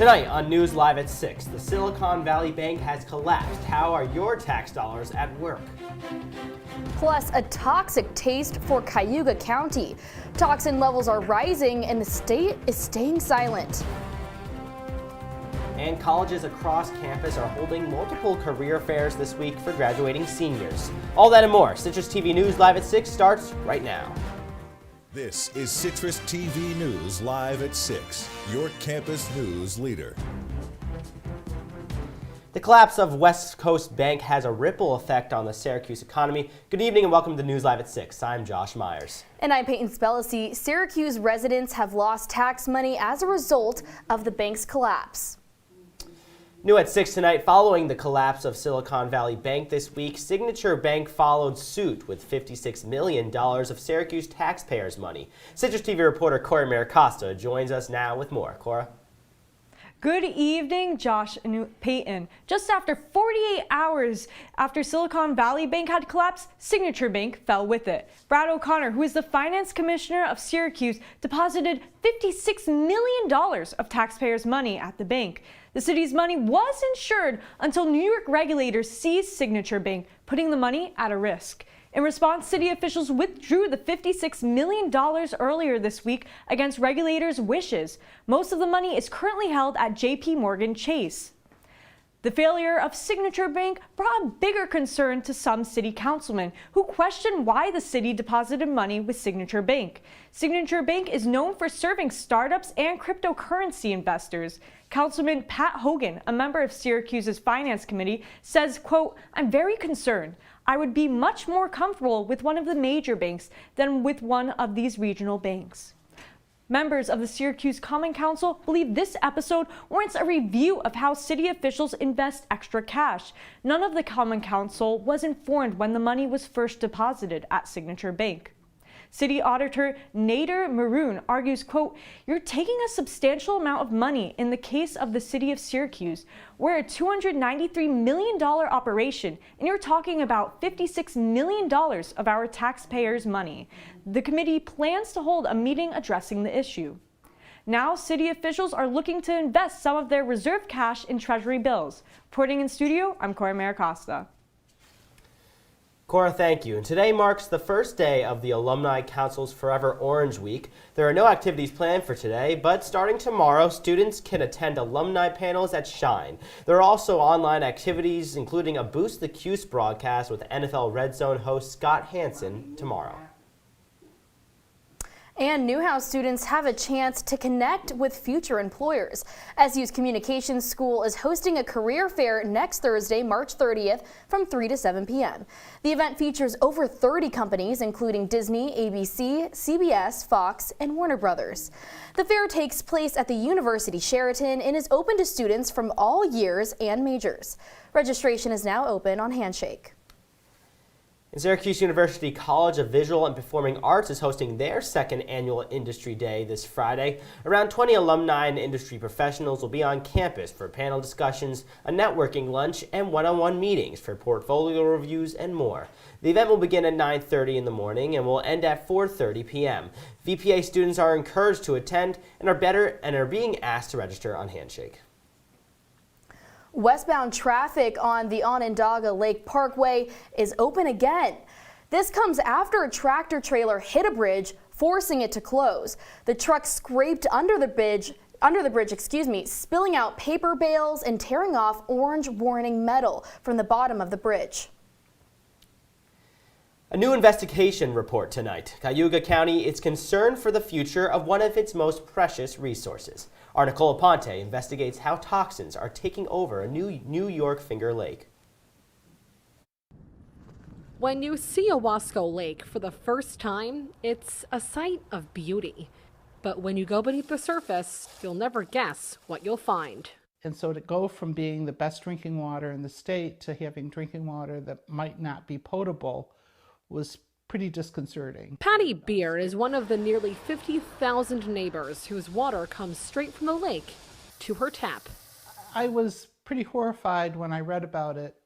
Tonight on News Live at 6, the Silicon Valley Bank has collapsed. How are your tax dollars at work? Plus, a toxic taste for Cayuga County. Toxin levels are rising and the state is staying silent. And colleges across campus are holding multiple career fairs this week for graduating seniors. All that and more. Citrus TV News Live at 6 starts right now. This is Citrus TV News Live at 6, your campus news leader. The collapse of West Coast Bank has a ripple effect on the Syracuse economy. Good evening and welcome to News Live at 6. I'm Josh Meyers. And I'm Peyton Spellacy. Syracuse residents have lost tax money as a result of the bank's collapse. New at 6 tonight, following the collapse of Silicon Valley Bank this week, Signature Bank followed suit with $56 million of Syracuse taxpayers' money. Citrus TV reporter Cora Maricosta joins us now with more. Cora? Good evening, Josh and Peyton. Just after 48 hours after Silicon Valley Bank had collapsed, Signature Bank fell with it. Brad O'Connor, who is the finance commissioner of Syracuse, deposited $56 million of taxpayers' money at the bank. The city's money was insured until New York regulators seized Signature Bank, putting the money at a risk. In response, city officials withdrew the $56 million earlier this week against regulators' wishes. Most of the money is currently held at J.P. Morgan Chase. The failure of Signature Bank brought a bigger concern to some city councilmen who questioned why the city deposited money with Signature Bank. Signature Bank is known for serving startups and cryptocurrency investors. Councilman Pat Hogan, a member of Syracuse's finance committee, says, quote, "I'm very concerned. I would be much more comfortable with one of the major banks than with one of these regional banks." Members of the Syracuse Common Council believe this episode warrants a review of how city officials invest extra cash. None of the Common Council was informed when the money was first deposited at Signature Bank. City Auditor Nader Maroon argues, quote, "You're taking a substantial amount of money in the case of the city of Syracuse. We're a $293 million operation, and you're talking about $56 million of our taxpayers' money." The committee plans to hold a meeting addressing the issue. Now, city officials are looking to invest some of their reserve cash in Treasury bills. Reporting in studio, I'm Cora Maricosta. Cora, thank you. And today marks the first day of the Alumni Council's Forever Orange Week. There are no activities planned for today, but starting tomorrow, students can attend alumni panels at Shine. There are also online activities, including a Boost the Cuse broadcast with NFL Red Zone host Scott Hansen tomorrow. And Newhouse students have a chance to connect with future employers. SU's Communications School is hosting a career fair next Thursday, March 30th from 3 to 7 p.m. The event features over 30 companies, including Disney, ABC, CBS, Fox, and Warner Brothers. The fair takes place at the University Sheraton and is open to students from all years and majors. Registration is now open on Handshake. And Syracuse University College of Visual and Performing Arts is hosting their second annual Industry Day this Friday. Around 20 alumni and industry professionals will be on campus for panel discussions, a networking lunch, and one-on-one meetings for portfolio reviews and more. The event will begin at 9:30 in the morning and will end at 4:30 p.m. VPA students are encouraged to attend and are being asked to register on Handshake. Westbound traffic on the Onondaga Lake Parkway is open again. This comes after a tractor trailer hit a bridge, forcing it to close. The truck scraped under the bridge, spilling out paper bales and tearing off orange warning metal from the bottom of the bridge. A new investigation report tonight. Cayuga County is concerned for the future of one of its most precious resources. Our Nicole Aponte investigates how toxins are taking over a new New York Finger Lake. When you see Owasco Lake for the first time, it's a sight of beauty. But when you go beneath the surface, you'll never guess what you'll find. And so to go from being the best drinking water in the state to having drinking water that might not be potable was pretty disconcerting. Patty Beard is one of the nearly 50,000 neighbors whose water comes straight from the lake to her tap. I was pretty horrified when I read about it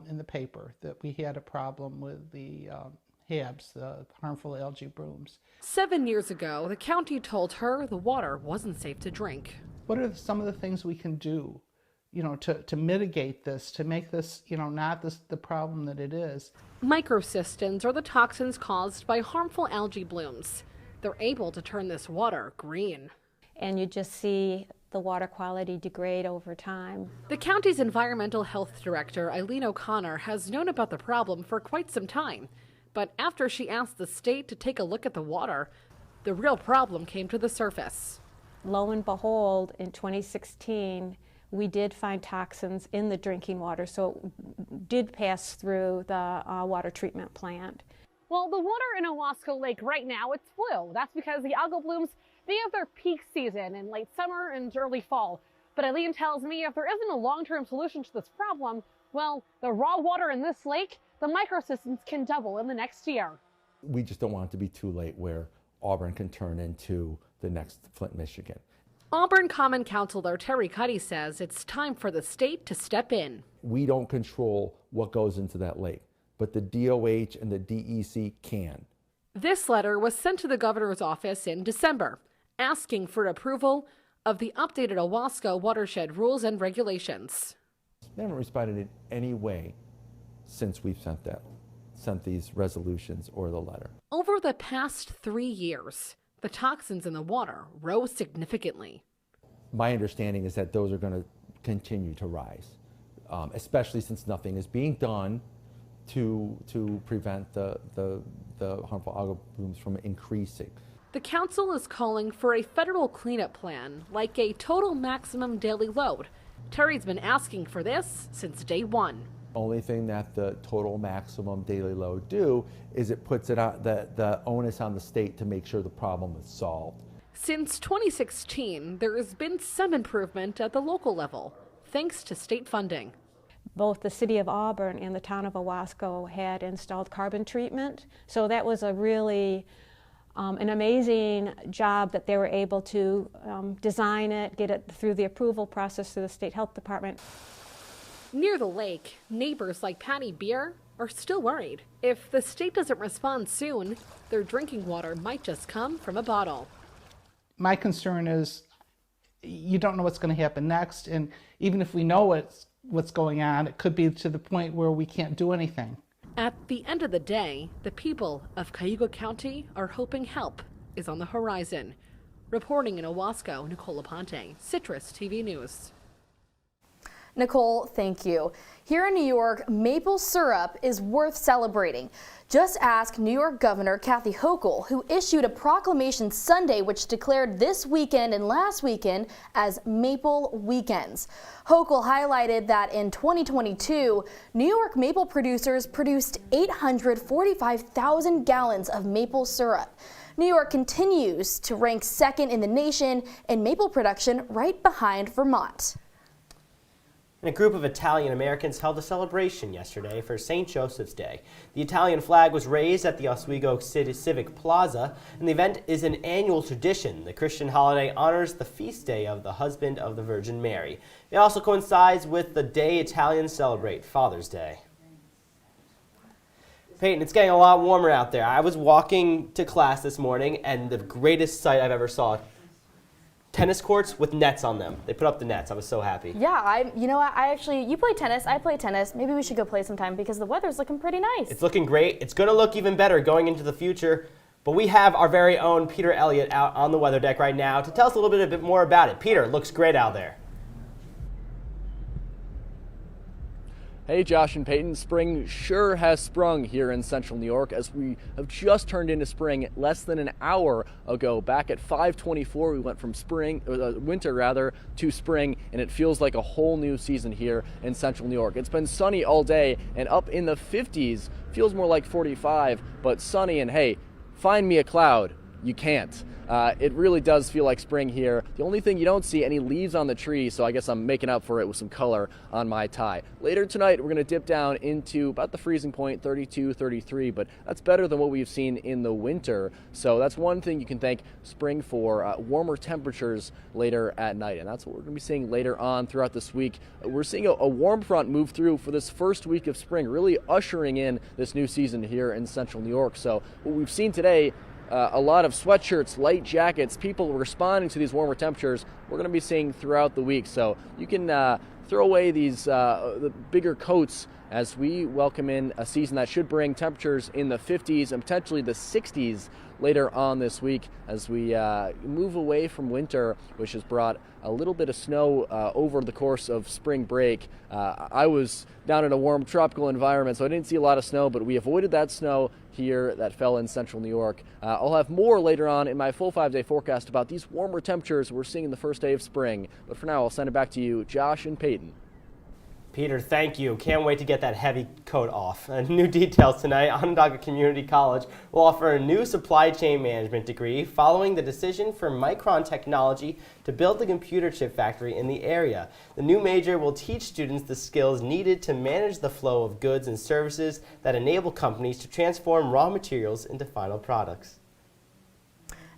in the paper, that we had a problem with the HABs, the harmful algae blooms. 7 years ago, the county told her the water wasn't safe to drink. what are some of the things we can do, to mitigate this, to make this, not the problem that it is. Microcystins are the toxins caused by harmful algae blooms. They're able to turn this water green. And you just see the water quality degrade over time. The county's environmental health director, Eileen O'Connor, has known about the problem for quite some time. But after she asked the state to take a look at the water, the real problem came to the surface. Lo and behold, in 2016, we did find toxins in the drinking water, so it did pass through the water treatment plant. Well, the water in Owasco Lake right now, it's blue. That's because the algal blooms, they have their peak season in late summer and early fall. But Eileen tells me if there isn't a long-term solution to this problem, well, the raw water in this lake, the microcystins can double in the next year. We just don't want it to be too late where Auburn can turn into the next Flint, Michigan. Auburn Common Councilor Terry Cuddy says it's time for the state to step in. We don't control what goes into that lake, but the DOH and the DEC can. This letter was sent to the governor's office in December, asking for approval of the updated Owasco watershed rules and regulations. They haven't responded in any way since we've sent these resolutions or the letter. Over the past 3 years, the toxins in the water rose significantly. My understanding is that those are going to continue to rise, especially since nothing is being done to prevent the harmful algal blooms from increasing. The council is calling for a federal cleanup plan, like a total maximum daily load. Terry's been asking for this since day one. Only thing that the total maximum daily load do is it puts it out the onus on the state to make sure the problem is solved. Since 2016, there has been some improvement at the local level, thanks to state funding. Both the city of Auburn and the town of Owasco had installed carbon treatment, so that was a really an amazing job that they were able to design it, get it through the approval process through the state health department. Near the lake, neighbors like Patty Beer are still worried. If the state doesn't respond soon, their drinking water might just come from a bottle. My concern is you don't know what's going to happen next, and even if we know what's going on, it could be to the point where we can't do anything. At the end of the day, the people of Cayuga County are hoping help is on the horizon. Reporting in Owasco, Nicole Aponte, Citrus TV News. Nicole, thank you. Here in New York, maple syrup is worth celebrating. Just ask New York Governor Kathy Hochul, who issued a proclamation Sunday which declared this weekend and last weekend as Maple Weekends. Hochul highlighted that in 2022, New York maple producers produced 845,000 gallons of maple syrup. New York continues to rank second in the nation in maple production, right behind Vermont. And a group of Italian Americans held a celebration yesterday for St. Joseph's Day. The Italian flag was raised at the Oswego City Civic Plaza, and the event is an annual tradition. The Christian holiday honors the feast day of the husband of the Virgin Mary. It also coincides with the day Italians celebrate Father's Day. Peyton, it's getting a lot warmer out there. I was walking to class this morning, and the greatest sight I've ever saw. Tennis courts with nets on them. They put up the nets. I was so happy. Yeah, you play tennis, I play tennis. Maybe we should go play sometime because the weather's looking pretty nice. It's looking great. It's going to look even better going into the future. But we have our very own Peter Elliott out on the weather deck right now to tell us a bit more about it. Peter, it looks great out there. Hey Josh and Peyton, spring sure has sprung here in central New York as we have just turned into spring less than an hour ago. Back at 5:24 we went from winter to spring, and it feels like a whole new season here in central New York. It's been sunny all day and up in the 50s, feels more like 45, but sunny, and hey, find me a cloud. You can't. It really does feel like spring here. The only thing you don't see any leaves on the tree, so I guess I'm making up for it with some color on my tie. Later tonight, we're going to dip down into about the freezing point, 32, 33, but that's better than what we've seen in the winter. So that's one thing you can thank spring for, warmer temperatures later at night, and that's what we're going to be seeing later on throughout this week. We're seeing a warm front move through for this first week of spring, really ushering in this new season here in central New York. So what we've seen today, a lot of sweatshirts, light jackets, people responding to these warmer temperatures we're going to be seeing throughout the week. So you can throw away these the bigger coats as we welcome in a season that should bring temperatures in the 50s and potentially the 60s later on this week as we move away from winter, which has brought a little bit of snow over the course of spring break. I was down in a warm tropical environment, so I didn't see a lot of snow, but we avoided that snow here that fell in central New York. I'll have more later on in my full 5-day forecast about these warmer temperatures we're seeing in the first day of spring. But for now, I'll send it back to you, Josh and Peyton. Peter, thank you. Can't wait to get that heavy coat off. New details tonight. Onondaga Community College will offer a new supply chain management degree following the decision for Micron Technology to build the computer chip factory in the area. The new major will teach students the skills needed to manage the flow of goods and services that enable companies to transform raw materials into final products.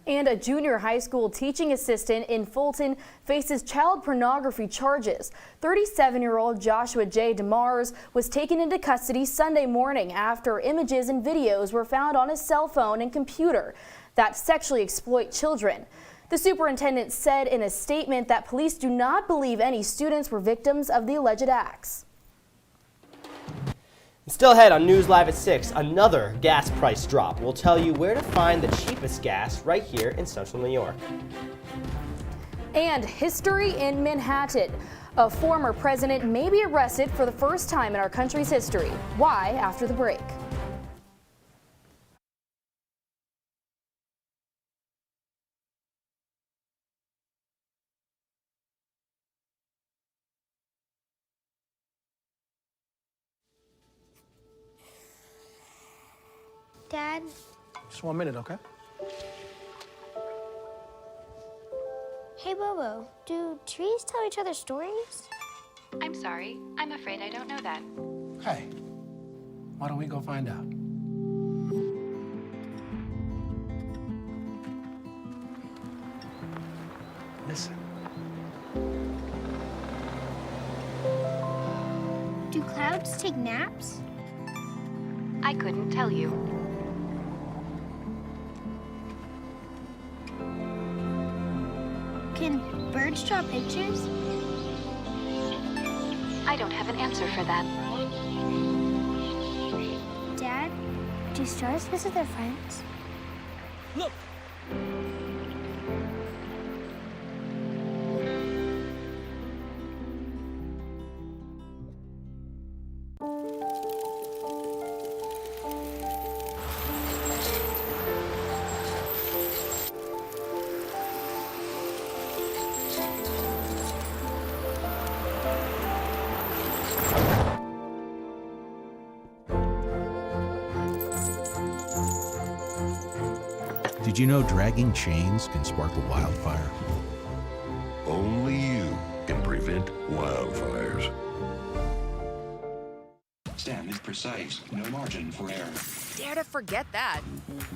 And a junior high school teaching assistant in Fulton faces child pornography charges. 37-year-old Joshua J. DeMars was taken into custody Sunday morning after images and videos were found on his cell phone and computer that sexually exploit children. The superintendent said in a statement that police do not believe any students were victims of the alleged acts. Still ahead on News Live at 6, another gas price drop. We'll tell you where to find the cheapest gas right here in central New York. And history in Manhattan. A former president may be arrested for the first time in our country's history. Why after the break. Dad? Just 1 minute, okay? Hey, Bobo, do trees tell each other stories? I'm sorry. I'm afraid I don't know that. Hey, why don't we go find out? Listen. Do clouds take naps? I couldn't tell you. Can birds draw pictures? I don't have an answer for that. Dad, do stars visit their friends? Look! Did you know dragging chains can spark a wildfire? Only you can prevent wildfires. STEM is precise, no margin for error. Dare to forget that.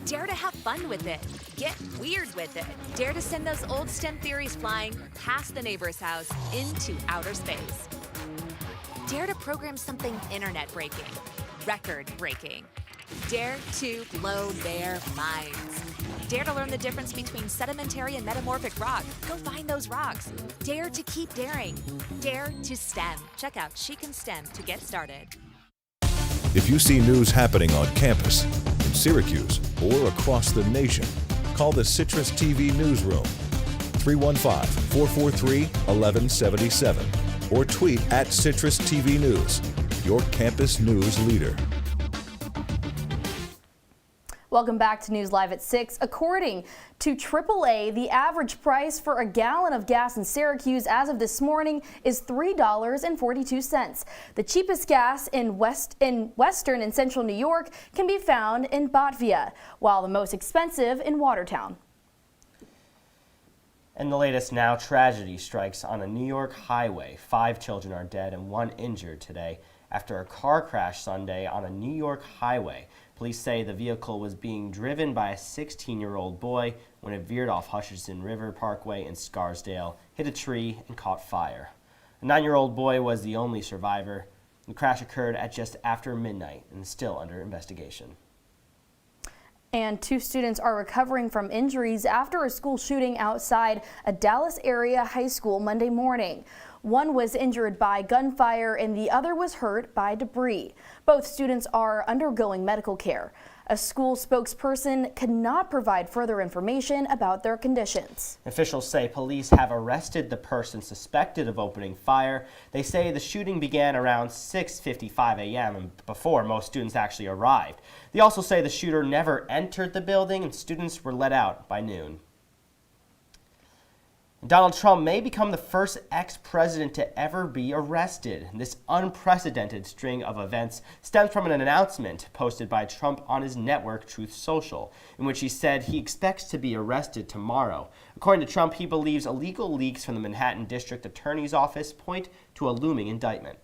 Dare to have fun with it. Get weird with it. Dare to send those old STEM theories flying past the neighbor's house into outer space. Dare to program something internet-breaking, record-breaking. Dare to blow their minds. Dare to learn the difference between sedimentary and metamorphic rock. Go find those rocks. Dare to keep daring. Dare to STEM. Check out She Can STEM to get started. If you see news happening on campus, in Syracuse, or across the nation, call the CitrusTV newsroom, 315-443-1177, or tweet at CitrusTV News, your campus news leader. Welcome back to News Live at 6. According to AAA, the average price for a gallon of gas in Syracuse as of this morning is $3.42. The cheapest gas in Western and Central New York can be found in Botvia, while the most expensive in Watertown. And the latest now, tragedy strikes on a New York highway. 5 children are dead and 1 injured today after a car crash Sunday on a New York highway. Police say the vehicle was being driven by a 16-year-old boy when it veered off Hutchinson River Parkway in Scarsdale, hit a tree, and caught fire. A 9-year-old boy was the only survivor. The crash occurred at just after midnight and is still under investigation. And 2 students are recovering from injuries after a school shooting outside a Dallas area high school Monday morning. One was injured by gunfire and the other was hurt by debris. Both students are undergoing medical care. A school spokesperson could not provide further information about their conditions. Officials say police have arrested the person suspected of opening fire. They say the shooting began around 6:55 a.m. before most students actually arrived. They also say the shooter never entered the building and students were let out by noon. Donald Trump may become the first ex-president to ever be arrested. This unprecedented string of events stems from an announcement posted by Trump on his network Truth Social, in which he said he expects to be arrested tomorrow. According to Trump, he believes illegal leaks from the Manhattan District Attorney's Office point to a looming indictment.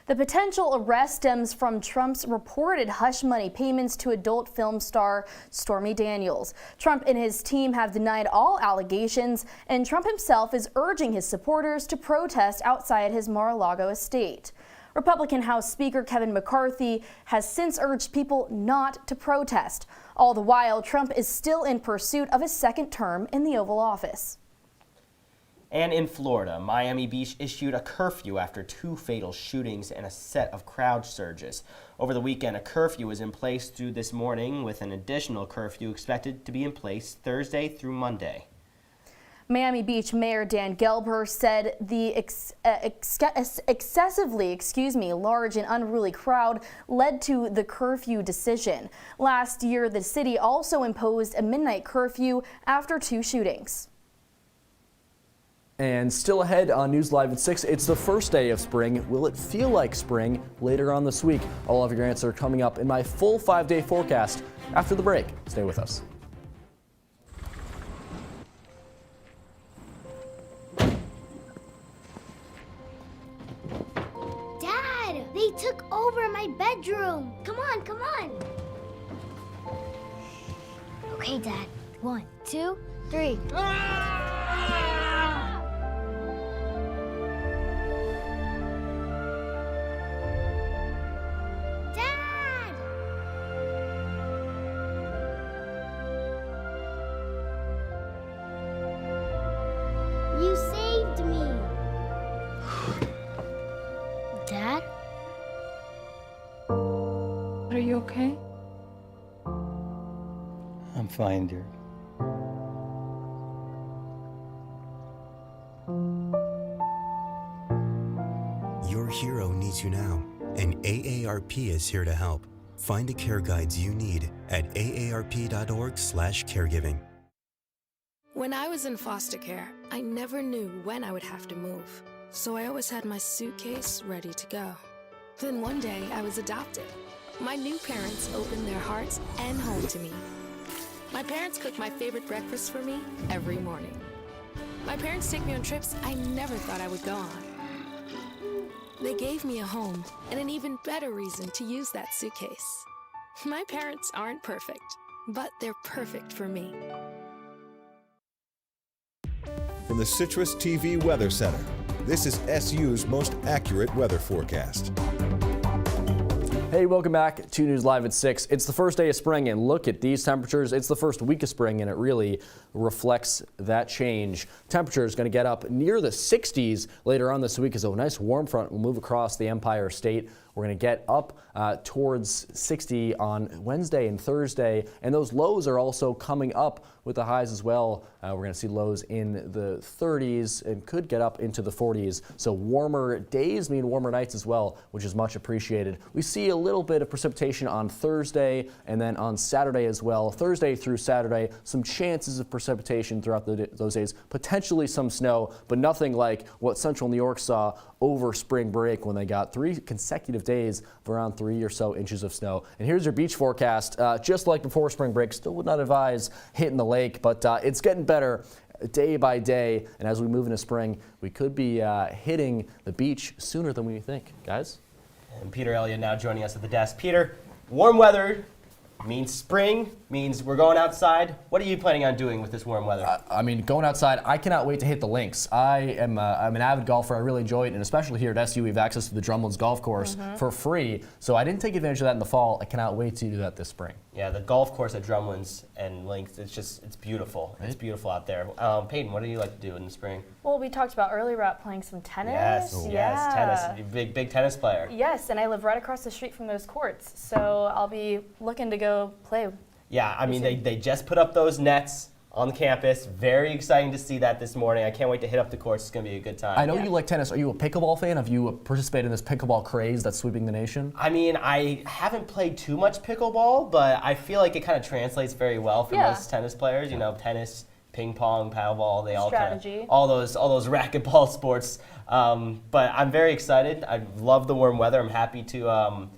The potential arrest stems from Trump's reported hush money payments to adult film star Stormy Daniels. Trump and his team have denied all allegations, and Trump himself is urging his supporters to protest outside his Mar-a-Lago estate. Republican House Speaker Kevin McCarthy has since urged people not to protest. All the while, Trump is still in pursuit of his second term in the Oval Office. And in Florida, Miami Beach issued a curfew after 2 fatal shootings and a set of crowd surges. Over the weekend, a curfew was in place through this morning, with an additional curfew expected to be in place Thursday through Monday. Miami Beach Mayor Dan Gelber said the excessively large and unruly crowd led to the curfew decision. Last year, the city also imposed a midnight curfew after 2 shootings. And still ahead on News Live at 6, it's the first day of spring. Will it feel like spring later on this week? I'll have your answer coming up in my full 5-day forecast after the break. Stay with us. Dad, they took over my bedroom. Come on, come on. Okay, Dad. 1, 2, 3. You saved me. Dad? Are you okay? I'm fine, dear. Your hero needs you now, and AARP is here to help. Find the care guides you need at aarp.org/caregiving. When I was in foster care, I never knew when I would have to move, so I always had my suitcase ready to go. Then one day, I was adopted. My new parents opened their hearts and home to me. My parents cook my favorite breakfast for me every morning. My parents take me on trips I never thought I would go on. They gave me a home and an even better reason to use that suitcase. My parents aren't perfect, but they're perfect for me. From the CitrusTV Weather Center, this is SU's most accurate weather forecast. Hey, welcome back to News Live at 6. It's the first day of spring, and look at these temperatures. It's the first week of spring, and it really reflects that change. Temperature is going to get up near the 60s later on this week as a nice warm front will move across the Empire State. We're going to get up towards 60 on Wednesday and Thursday, and those lows are also coming up with the highs as well. We're going to see lows in the 30s and could get up into the 40s. So warmer days mean warmer nights as well, which is much appreciated. We see a little bit of precipitation on Thursday and then on Saturday as well. Thursday through Saturday, some chances of precipitation throughout those days, potentially some snow, but nothing like what Central New York saw over spring break when they got 3 consecutive days of around 3 or so inches of snow. And here's your beach forecast. Just like before spring break, still would not advise hitting the lake, but it's getting better day by day. And as we move into spring, we could be hitting the beach sooner than we think. Guys? And Peter Elliott now joining us at the desk. Peter, warm weather means spring, means we're going outside. What are you planning on doing with this warm weather? I mean, going outside, I cannot wait to hit the links. I'm an avid golfer. I really enjoy it, and especially here at SU, we have access to the Drumlins Golf Course for free. So I didn't take advantage of that in the fall. I cannot wait to do that this spring. Yeah, the golf course at Drumlins and links, it's beautiful. Right? It's beautiful out there. Peyton, what do you like to do in the spring? Well, we talked about earlier about playing some tennis. Yes, tennis. You're a big tennis player. Yes, and I live right across the street from those courts, so I'll be looking to go play. Yeah, I mean, they just put up those nets on the campus. Very exciting to see that this morning. I can't wait to hit up the courts. It's going to be a good time. I know you like tennis. Are you a pickleball fan? Have you participated in this pickleball craze that's sweeping the nation? I mean, I haven't played too much pickleball, but I feel like it kind of translates very well for most tennis players. You know, tennis, ping pong, paddleball, they all all those racquetball sports. But I'm very excited. I love the warm weather. I'm happy to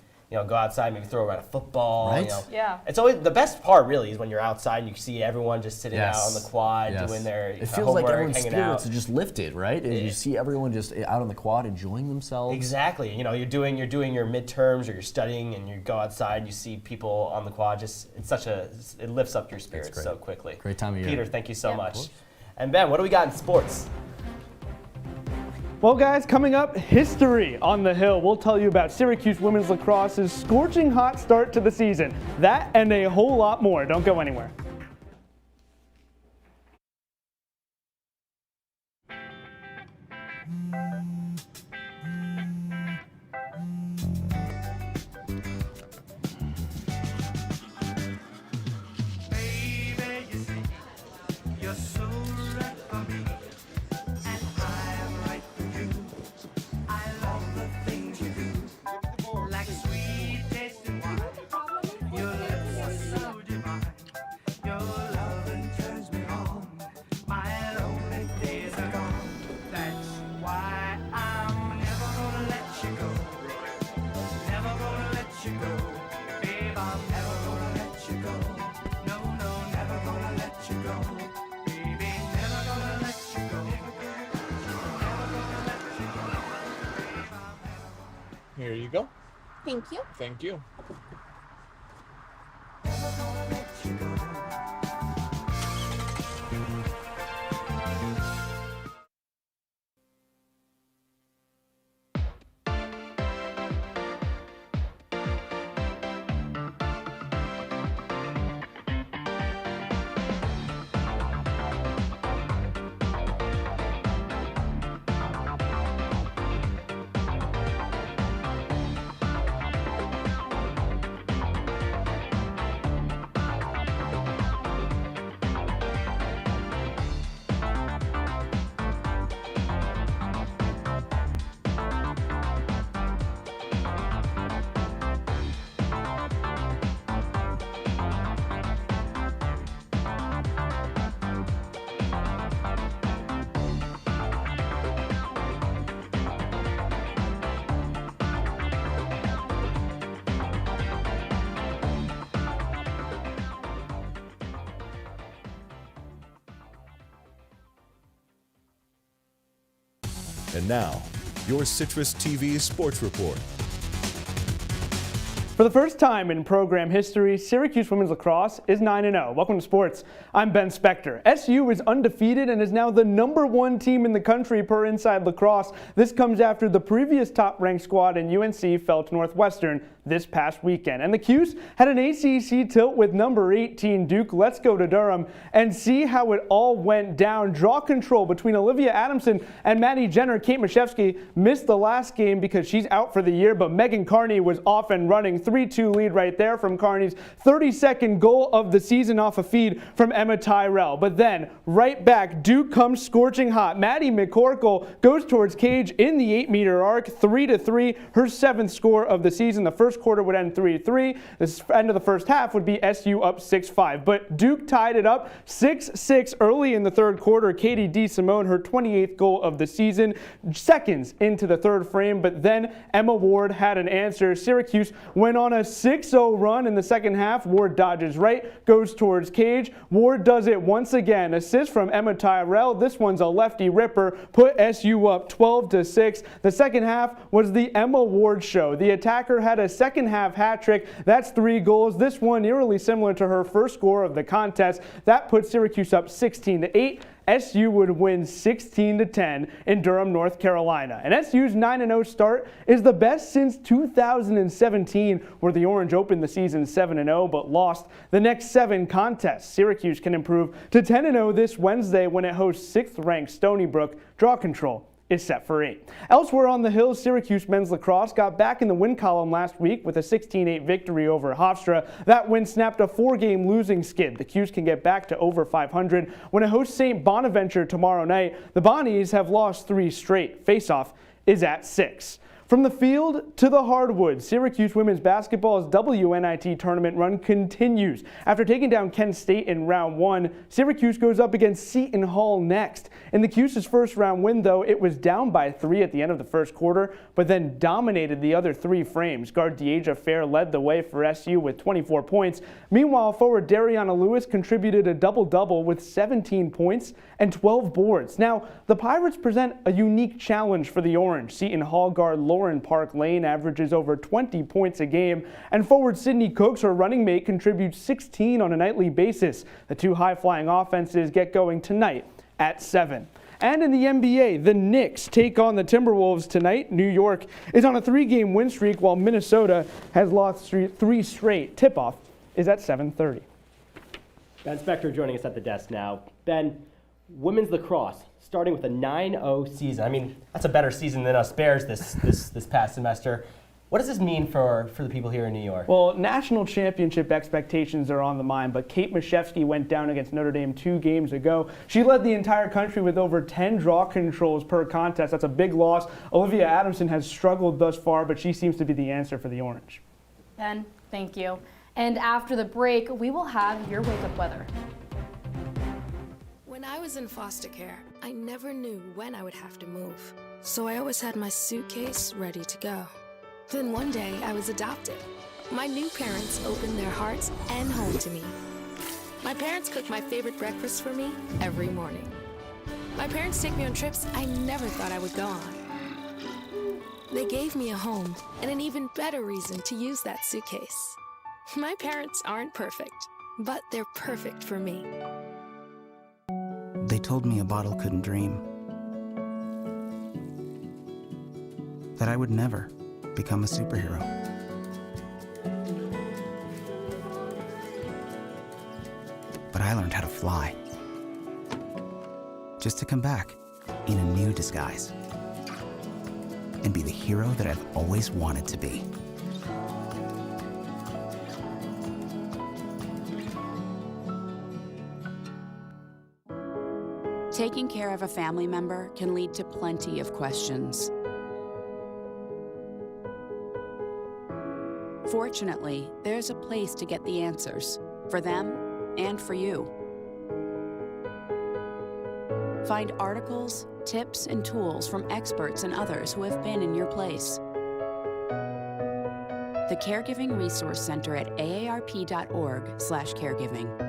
go outside, maybe throw around a football. Right? Yeah. It's always the best part, really, is when you're outside and you see everyone just sitting out on the quad doing their It feels like everyone's hanging spirits out. are just lifted, right? You see everyone just out on the quad enjoying themselves. Exactly. You know, you're doing your midterms or you're studying, and you go outside and you see people on the quad. It lifts up your spirits so quickly. Great time of year. Peter, thank you so much. And Ben, what do we got in sports? Well, guys, coming up, history on the Hill. We'll tell you about Syracuse women's lacrosse's scorching hot start to the season. That and a whole lot more. Don't go anywhere. Here you go. Thank you. Thank you. And now, your Citrus TV Sports Report. For the first time in program history, Syracuse women's lacrosse is 9-0. Welcome to sports. I'm Ben Spector. SU is undefeated and is now the #1 team in the country per Inside Lacrosse. This comes after the previous top-ranked squad in UNC fell to Northwestern this past weekend. And the Cuse had an ACC tilt with number 18 Duke. Let's go to Durham and see how it all went down. Draw control between Olivia Adamson and Maddie Jenner. Kate Mashevsky missed the last game because she's out for the year, but Megan Carney was off and running. 3-2 lead right there from Carney's 32nd goal of the season off a feed from Emma Tyrell. But then, right back, Duke comes scorching hot. Maddie McCorkle goes towards cage in the 8-meter arc, 3-3, her 7th score of the season. The first quarter would end 3-3. The end of the first half would be SU up 6-5. But Duke tied it up 6-6 early in the third quarter. Katie DeSimone, her 28th goal of the season, seconds into the third frame. But then Emma Ward had an answer. Syracuse went went on a 6-0 run in the second half. Ward dodges right, goes towards Cage. Ward does it once again. Assist from Emma Tyrell. This one's a lefty ripper. Put SU up 12-6. The second half was the Emma Ward show. The attacker had a second half hat trick. That's 3 goals. This one eerily similar to her first score of the contest. That put Syracuse up 16-8. SU would win 16-10 in Durham, North Carolina. And SU's 9-0 start is the best since 2017, where the Orange opened the season 7-0 but lost the next 7 contests. Syracuse can improve to 10-0 this Wednesday when it hosts 6th-ranked Stony Brook. Draw control is set for 8. Elsewhere on the Hill, Syracuse men's lacrosse got back in the win column last week with a 16-8 victory over Hofstra. That win snapped a 4-game losing skid. The Cuse can get back to over 500 when it hosts St. Bonaventure tomorrow night. The Bonnies have lost 3 straight. Face-off is at 6. From the field to the hardwood, Syracuse women's basketball's WNIT tournament run continues. After taking down Kent State in round 1, Syracuse goes up against Seton Hall next. In the Cuse's first round win, though, it was down by 3 at the end of the first quarter, but then dominated the other 3 frames. Guard Deaja Fair led the way for SU with 24 points. Meanwhile, forward Dariana Lewis contributed a double-double with 17 points and 12 boards. Now, the Pirates present a unique challenge for the Orange. Seton Hall guard Lauren Park Lane averages over 20 points a game, and forward Sydney Cooks, her running mate, contributes 16 on a nightly basis. The 2 high-flying offenses get going tonight at 7. And in the NBA, the Knicks take on the Timberwolves tonight. New York is on a 3-game win streak, while Minnesota has lost 3 straight. Tip-off is at 7:30. Ben Spector joining us at the desk now. Ben, women's lacrosse starting with a 9-0 season. I mean, that's a better season than us Bears this past semester. What does this mean for the people here in New York? Well, national championship expectations are on the mind, but Kate Mashevsky went down against Notre Dame 2 games ago. She led the entire country with over 10 draw controls per contest. That's a big loss. Olivia Adamson has struggled thus far, but she seems to be the answer for the Orange. Ben, thank you. And after the break, we will have your wake-up weather. When I was in foster care, I never knew when I would have to move. So I always had my suitcase ready to go. Then one day, I was adopted. My new parents opened their hearts and home to me. My parents cook my favorite breakfast for me every morning. My parents take me on trips I never thought I would go on. They gave me a home and an even better reason to use that suitcase. My parents aren't perfect, but they're perfect for me. They told me a bottle couldn't dream. That I would never become a superhero. But I learned how to fly. Just to come back in a new disguise. And be the hero that I've always wanted to be. Taking care of a family member can lead to plenty of questions. Fortunately, there's a place to get the answers, for them and for you. Find articles, tips, and tools from experts and others who have been in your place. The Caregiving Resource Center at aarp.org/caregiving.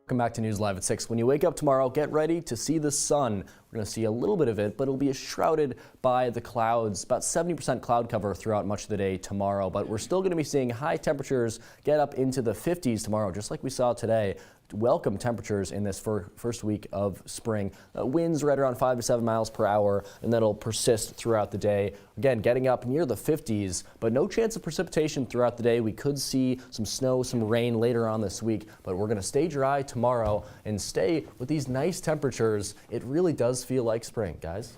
Welcome back to News Live at 6. When you wake up tomorrow, get ready to see the sun. We're going to see a little bit of it, but it'll be shrouded by the clouds. About 70% cloud cover throughout much of the day tomorrow, but we're still going to be seeing high temperatures get up into the 50s tomorrow, just like we saw today. Welcome temperatures in this first week of spring. Winds right around 5 to 7 miles per hour, and that'll persist throughout the day. Again, getting up near the 50s, but no chance of precipitation throughout the day. We could see some snow, some rain later on this week, but we're going to stay dry tomorrow and stay with these nice temperatures. It really does feel like spring, guys.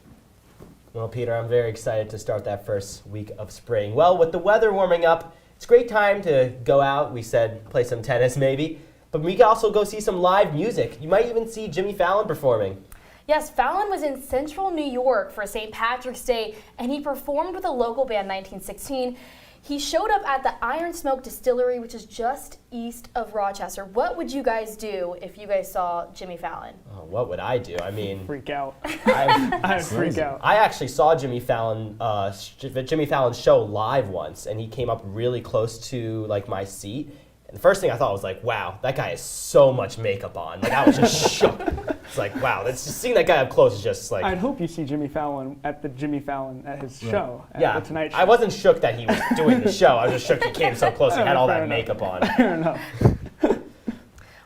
Well, Peter, I'm very excited to start that first week of spring. Well, with the weather warming up, it's a great time to go out. We said play some tennis maybe. But we can also go see some live music. You might even see Jimmy Fallon performing. Yes, Fallon was in central New York for St. Patrick's Day, and he performed with a local band 1916. He showed up at the Iron Smoke Distillery, which is just east of Rochester. What would you guys do if you guys saw Jimmy Fallon? Oh, what would I do? I mean, freak out. I'd freak out. I actually saw Jimmy Fallon's show live once, and he came up really close to like my seat. And the first thing I thought was like, wow, that guy has so much makeup on. Like I was just shook. It's like, wow, that's just seeing that guy up close is just like. I'd hope you see Jimmy Fallon at his show, at yeah, the Tonight Show. I wasn't shook that he was doing the show. I was just shook he came so close and had all that makeup on. Fair enough.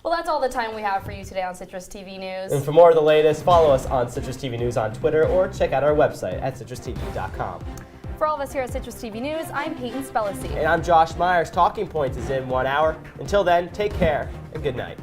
Well, that's all the time we have for you today on Citrus TV News. And for more of the latest, follow us on Citrus TV News on Twitter or check out our website at citrustv.com. For all of us here at Citrus TV News, I'm Peyton Spellacy. And I'm Josh Meyers. Talking Points is in 1 hour. Until then, take care and good night.